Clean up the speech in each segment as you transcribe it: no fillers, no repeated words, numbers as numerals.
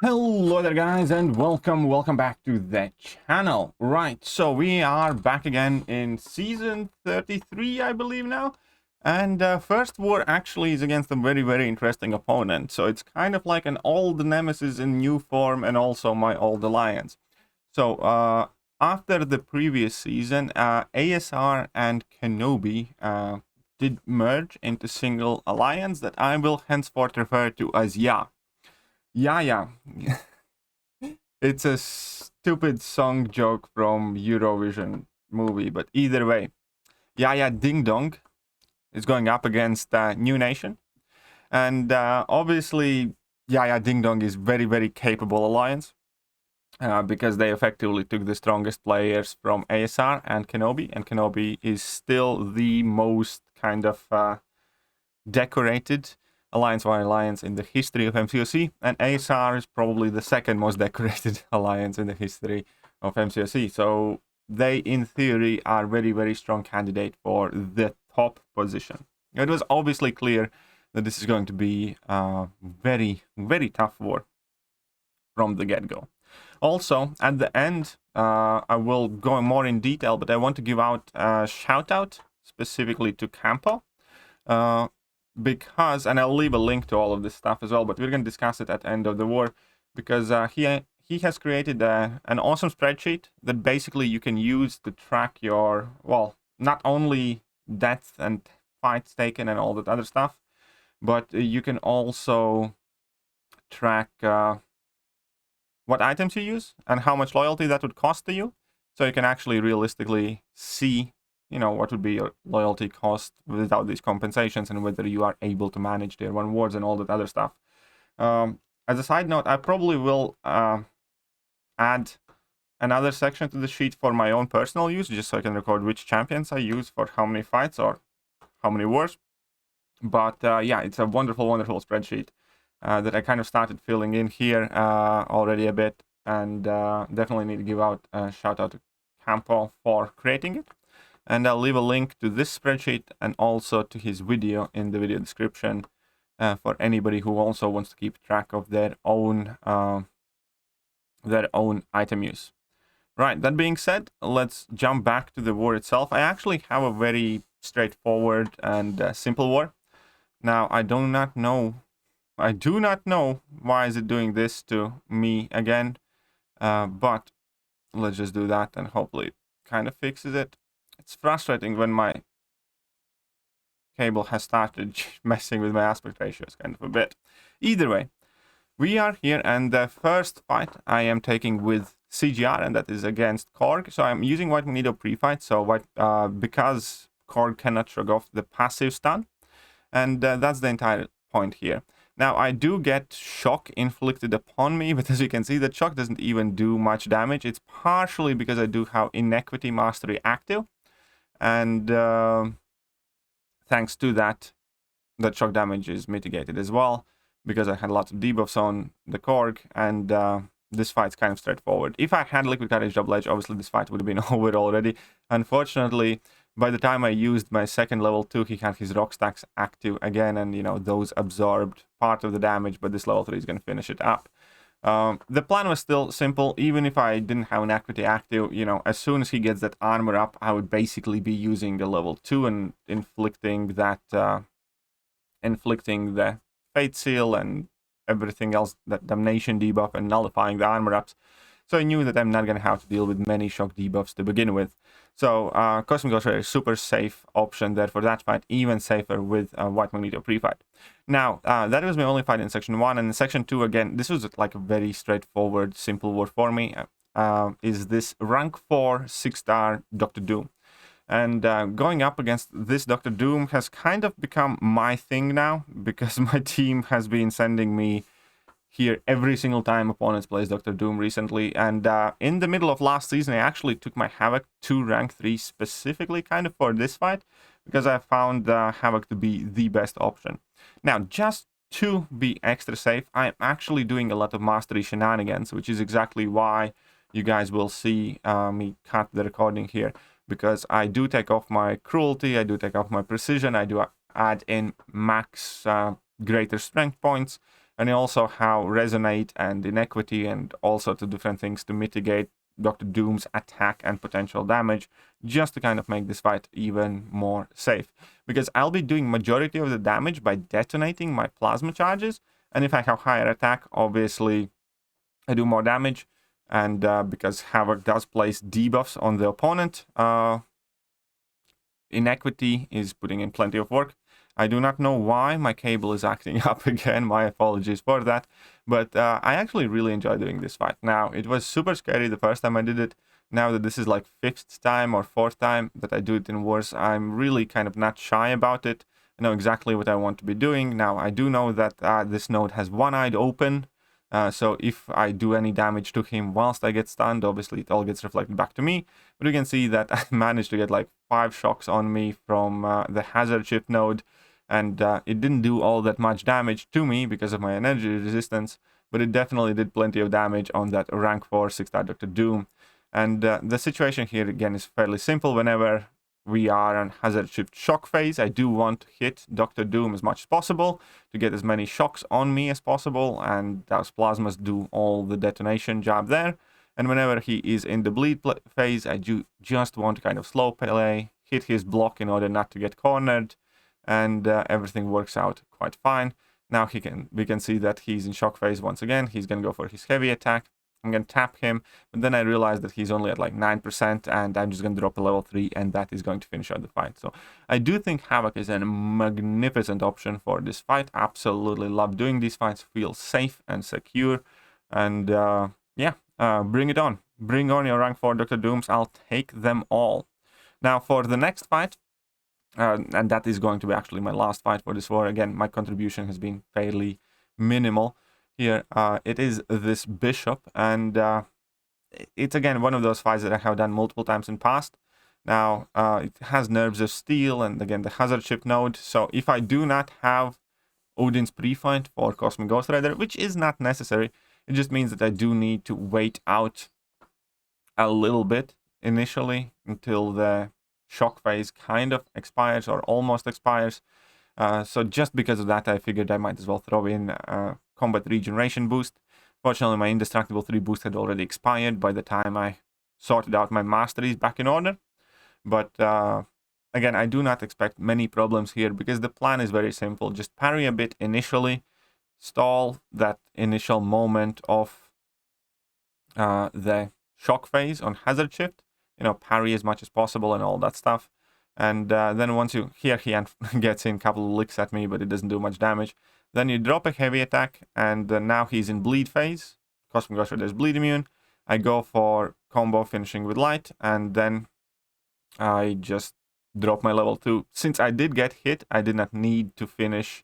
Hello there guys, and welcome back to the channel. Right, so we are back again in season 33, I believe now. And first war actually is against a very interesting opponent. So it's kind of like an old nemesis in new form and also my old alliance. So after the previous season, ASR and Kenobi did merge into single alliance that I will henceforth refer to as Ya. Yeah. It's a stupid song joke from Eurovision movie, but either way, Yaya Ding Dong is going up against New Nation, and obviously Yaya Ding Dong is very capable alliance because they effectively took the strongest players from ASR and Kenobi is still the most kind of decorated alliance-wide alliance in the history of MCOC, and ASR is probably the second most decorated alliance in the history of MCOC. So they, in theory, are very strong candidate for the top position. It was obviously clear that this is going to be a very tough war from the get-go. Also, at the end, I will go more in detail, but I want to give out a shout-out specifically to Campo. Because, and I'll leave a link to all of this stuff as well, but we're going to discuss it at the end of the war, because he has created an awesome spreadsheet that basically you can use to track your, well, not only deaths and fights taken and all that other stuff, but you can also track what items you use and how much loyalty that would cost to you. So you can actually realistically see, you know, what would be your loyalty cost without these compensations and whether you are able to manage tier 1 wards and all that other stuff. As a side note, I probably will add another section to the sheet for my own personal use, just so I can record which champions I use for how many fights or how many wars. But yeah, it's a wonderful spreadsheet that I kind of started filling in here already a bit, and definitely need to give out a shout out to Campo for creating it. And I'll leave a link to this spreadsheet and also to his video in the video description for anybody who also wants to keep track of their own item use. Right, that being said, let's jump back to the war itself. I actually have a very straightforward and simple war. Now, I do not know why is it doing this to me again, but let's just do that and hopefully it kind of fixes it. It's frustrating when my cable has started messing with my aspect ratios kind of a bit. Either way, we are here, and the first fight I am taking with CGR, and that is against Korg. So I'm using White Magneto pre-fight, so because Korg cannot shrug off the passive stun, and that's the entire point here. Now, I do get shock inflicted upon me, but as you can see, the shock doesn't even do much damage. It's partially because I do have Inequity Mastery active, and thanks to that, the shock damage is mitigated as well, because I had lots of debuffs on the Korg, and this fight's kind of straightforward. If I had Liquid Courage Double Edge, obviously this fight would have been over already. Unfortunately, by the time I used my second level 2, he had his rock stacks active again, and you know, those absorbed part of the damage, but this level 3 is going to finish it up. The plan was still simple. Even if I didn't have an equity active, you know, as soon as he gets that armor up, I would basically be using the level 2 and inflicting the Fate Seal and everything else, that Damnation debuff, and nullifying the armor ups. So I knew that I'm not going to have to deal with many shock debuffs to begin with. So Cosmic Ghost Rider is a super safe option there for that fight, even safer with White Magneto pre-fight. Now, that was my only fight in Section 1, and in Section 2, again, this was like a very straightforward, simple war for me, is this rank 4 6-star Dr. Doom. And going up against this Dr. Doom has kind of become my thing now, because my team has been sending me here every single time opponents plays Dr. Doom recently. And in the middle of last season, I actually took my Havoc to rank 3 specifically kind of for this fight, because I found Havoc to be the best option. Now, just to be extra safe, I'm actually doing a lot of Mastery shenanigans, which is exactly why you guys will see me cut the recording here, because I do take off my Cruelty, I do take off my Precision, I do add in max greater strength points, and also how Resonate and Inequity and all sorts of different things to mitigate Dr. Doom's attack and potential damage, just to kind of make this fight even more safe. Because I'll be doing majority of the damage by detonating my plasma charges, and if I have higher attack, obviously I do more damage, and because Havoc does place debuffs on the opponent, Inequity is putting in plenty of work. I do not know why my cable is acting up again. My apologies for that. But I actually really enjoy doing this fight. Now, it was super scary the first time I did it. Now that this is like 5th time or 4th time that I do it in Wars, I'm really kind of not shy about it. I know exactly what I want to be doing. Now, I do know that this node has one-eyed open. So if I do any damage to him whilst I get stunned, obviously it all gets reflected back to me. But you can see that I managed to get like 5 shocks on me from the hazard shift node. And it didn't do all that much damage to me because of my energy resistance, but it definitely did plenty of damage on that rank 4 6-star Dr. Doom. And the situation here again is fairly simple. Whenever we are on hazard shift shock phase, I do want to hit Dr. Doom as much as possible to get as many shocks on me as possible, and those plasmas do all the detonation job there. And whenever he is in the bleed phase, I do just want to kind of slow play, hit his block in order not to get cornered, and everything works out quite fine. Now we can see that he's in shock phase once again. He's going to go for his heavy attack. I'm going to tap him, but then I realized that he's only at like 9%, and I'm just going to drop a level 3, and that is going to finish out the fight. So I do think Havoc is a magnificent option for this fight. Absolutely love doing these fights. Feel safe and secure, and yeah, bring it on. Bring on your rank 4 Dr. Dooms. I'll take them all. Now for the next fight, and that is going to be actually my last fight for this war. Again, my contribution has been fairly minimal here. It is this bishop, and it's again one of those fights that I have done multiple times in past. Now, it has nerves of steel, and again the hazard shift node. So if I do not have Odin's pre-fight for Cosmic Ghost Rider, which is not necessary, it just means that I do need to wait out a little bit initially until the shock phase kind of expires or almost expires. So just because of that, I figured I might as well throw in combat regeneration boost. Fortunately, my indestructible 3 boost had already expired by the time I sorted out my masteries back in order. But again, I do not expect many problems here because the plan is very simple. Just parry a bit initially, stall that initial moment of the shock phase on hazard shift, parry as much as possible and all that stuff. And then once he gets in a couple of licks at me, but it doesn't do much damage. Then you drop a heavy attack, and now he's in bleed phase. Cosmic Ghost Rider is bleed immune. I go for combo finishing with light, and then I just drop my level 2. Since I did get hit, I did not need to finish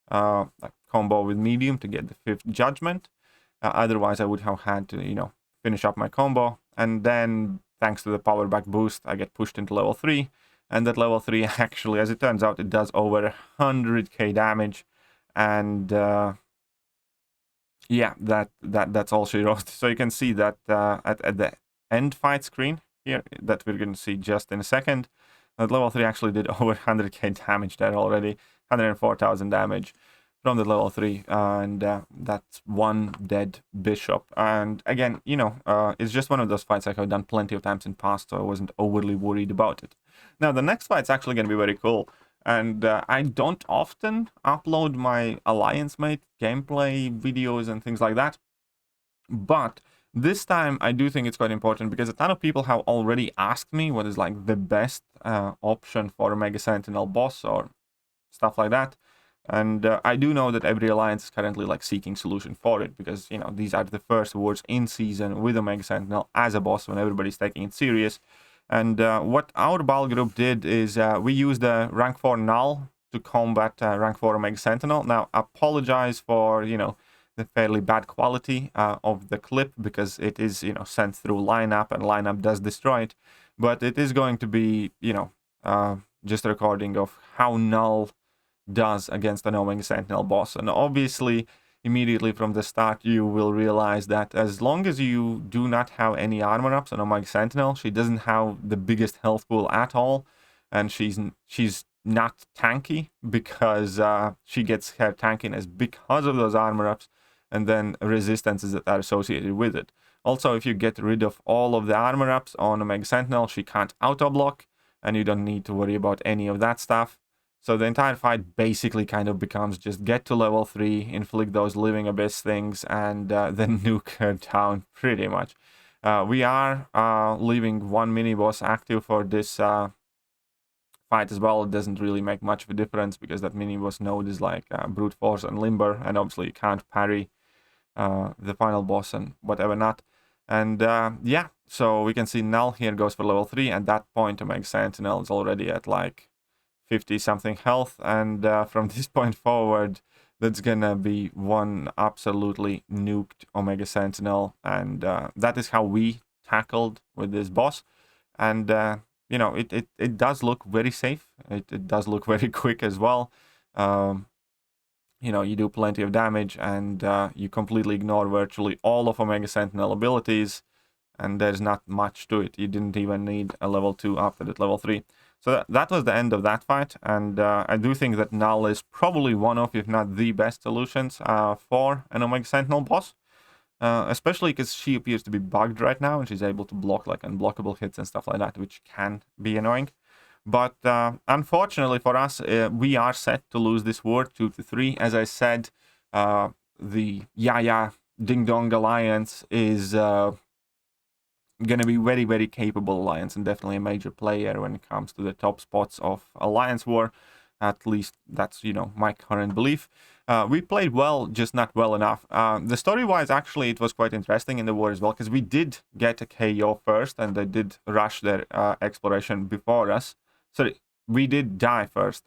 a combo with medium to get the 5th judgment. Otherwise, I would have had to, finish up my combo, and then thanks to the power back boost, I get pushed into level 3, and that level 3 actually, as it turns out, it does over 100k damage, and yeah, that's all she wrote. So you can see that at the end fight screen here, that we're going to see just in a second, that level 3 actually did over 100k damage there already, 104,000 damage from the level 3, and that's one dead bishop. And again, it's just one of those fights I have done plenty of times in past, so I wasn't overly worried about it. Now, the next fight's actually going to be very cool, and I don't often upload my Alliance Mate gameplay videos and things like that, but this time I do think it's quite important because a ton of people have already asked me what is like the best option for a Mega Sentinel boss or stuff like that. And I do know that every alliance is currently like seeking solution for it because, these are the first wars in season with a Mega Sentinel as a boss when everybody's taking it serious. And what our BAL group did is we used the rank 4 null to combat rank 4 Mega Sentinel. Now, apologize for, the fairly bad quality of the clip because it is, sent through lineup and lineup does destroy it. But it is going to be, just a recording of how null does against an Omega Sentinel boss. And obviously, immediately from the start, you will realize that as long as you do not have any armor ups on Omega Sentinel, she doesn't have the biggest health pool at all, and she's not tanky, because she gets her tankiness because of those armor ups and then resistances that are associated with it. Also, if you get rid of all of the armor ups on Omega Sentinel, she can't auto block, and you don't need to worry about any of that stuff. So the entire fight basically kind of becomes just get to level 3, inflict those living abyss things, and then nuke her down pretty much. We are leaving one mini boss active for this fight as well. It doesn't really make much of a difference because that mini boss node is like brute force and limber, and obviously you can't parry the final boss and whatever not. And yeah, so we can see Null here goes for level 3. At that point, Omega Sentinel is already at like 50 something health, and from this point forward, that's gonna be one absolutely nuked Omega Sentinel, and that is how we tackled with this boss. And you know, it does look very safe. It does look very quick as well. You know, you do plenty of damage, and you completely ignore virtually all of Omega Sentinel abilities, and there's not much to it. You didn't even need a level 2 after that level 3. So that was the end of that fight, and I do think that Null is probably one of, if not the best solutions for an Omega Sentinel boss. Especially because she appears to be bugged right now, and she's able to block like unblockable hits and stuff like that, which can be annoying. But unfortunately for us, we are set to lose this war 2-3. As I said, the Yaya Ding Dong Alliance is going to be very, very capable alliance, and definitely a major player when it comes to the top spots of Alliance War. At least that's, you know, my current belief. We played well, just not well enough. The story-wise, actually, it was quite interesting in the war as well, because we did get a KO first, and they did rush their exploration before us. So we did die first,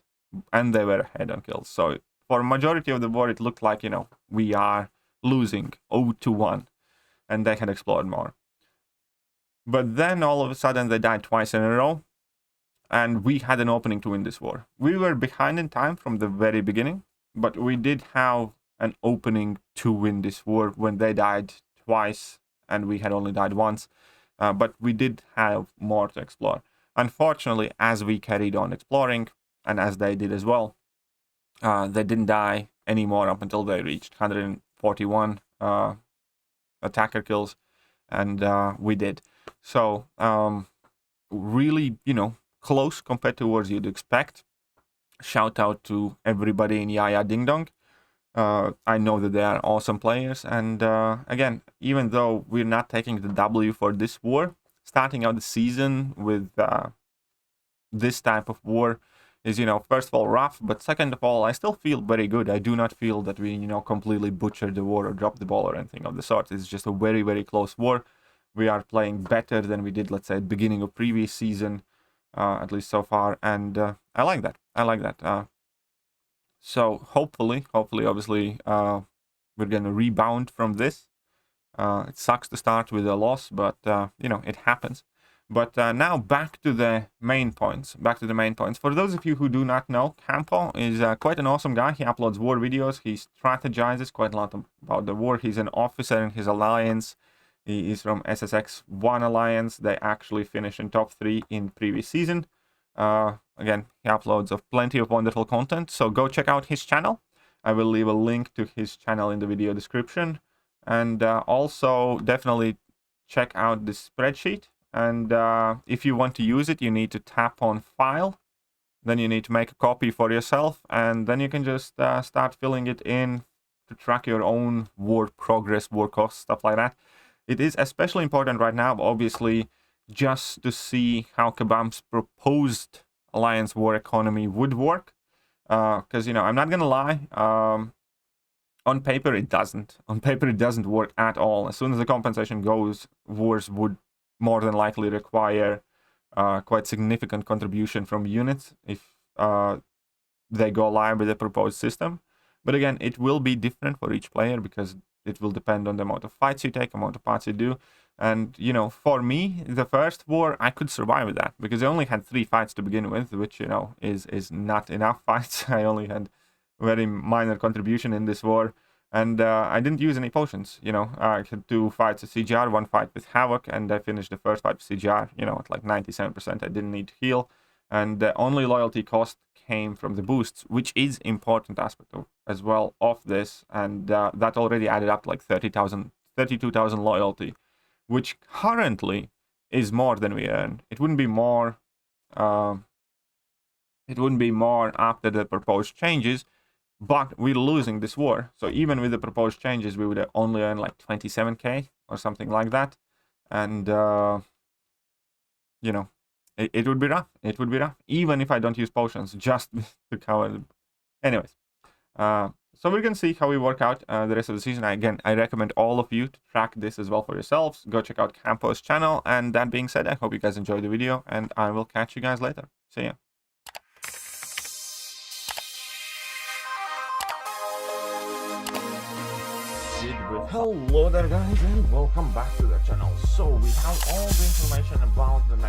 and they were ahead on kills. So for a majority of the war, it looked like, you know, we are losing 0-1, and they had explored more. But then all of a sudden, they died twice in a row, and we had an opening to win this war. We were behind in time from the very beginning, but we did have an opening to win this war when they died twice, and we had only died once. But we did have more to explore. Unfortunately, as we carried on exploring, and as they did as well, they didn't die anymore up until they reached 141 attacker kills, and we did. So, really, you know, close compared to what you'd expect. Shout out to everybody in Yaya Ding Dong. I know that they are awesome players, and again, even though we're not taking the W for this war, starting out the season with this type of war is, you know, first of all rough, but second of all, I still feel very good. I do not feel that we, you know, completely butchered the war or dropped the ball or anything of the sort. It's just a very, very close war. We are playing better than we did, let's say, at the beginning of previous season, at least so far, and I like that. I like that. So hopefully, obviously, we're gonna rebound from this. It sucks to start with a loss, but you know, it happens. But now back to the main points. For those of you who do not know, Campo is quite an awesome guy. He uploads war videos. He strategizes quite a lot about the war. He's an officer in his alliance. He is from SSX1 Alliance. They actually finished in top 3 in previous season. Again, he uploads of plenty of wonderful content, so go check out his channel. I will leave a link to his channel in the video description. And also, definitely check out this spreadsheet. And if you want to use it, you need to tap on File. Then you need to make a copy for yourself, and then you can just start filling it in to track your own war progress, war costs, stuff like that. It is especially important right now, obviously, just to see how Kabam's proposed Alliance war economy would work. Because, you know, I'm not going to lie, on paper it doesn't. On paper it doesn't work at all. As soon as the compensation goes, wars would more than likely require quite significant contribution from units if they go live with the proposed system. But again, it will be different for each player because it will depend on the amount of fights you take, amount of parts you do. And, you know, for me, the first war, I could survive with that because I only had 3 fights to begin with, which, you know, is not enough fights. I only had very minor contribution in this war. And I didn't use any potions, you know. I had 2 fights with CGR, 1 fight with Havoc, and I finished the first fight with CGR, you know, at like 97%. I didn't need to heal. And the only loyalty cost came from the boosts, which is important aspect of, as well of this, and that already added up to like 32,000 loyalty, which currently is more than we earn. It wouldn't be more. It wouldn't be more after the proposed changes, but we're losing this war. So even with the proposed changes, we would only earn like 27k or something like that, and you know, it would be rough. It would be rough, even if I don't use potions, just to cover them. Anyways, so we're gonna see how we work out the rest of the season. Again, I recommend all of you to track this as well for yourselves. Go check out Campo's channel. And that being said, I hope you guys enjoyed the video, and I will catch you guys later. See ya. Hello there guys, and welcome back to the channel. So we have all the information about the next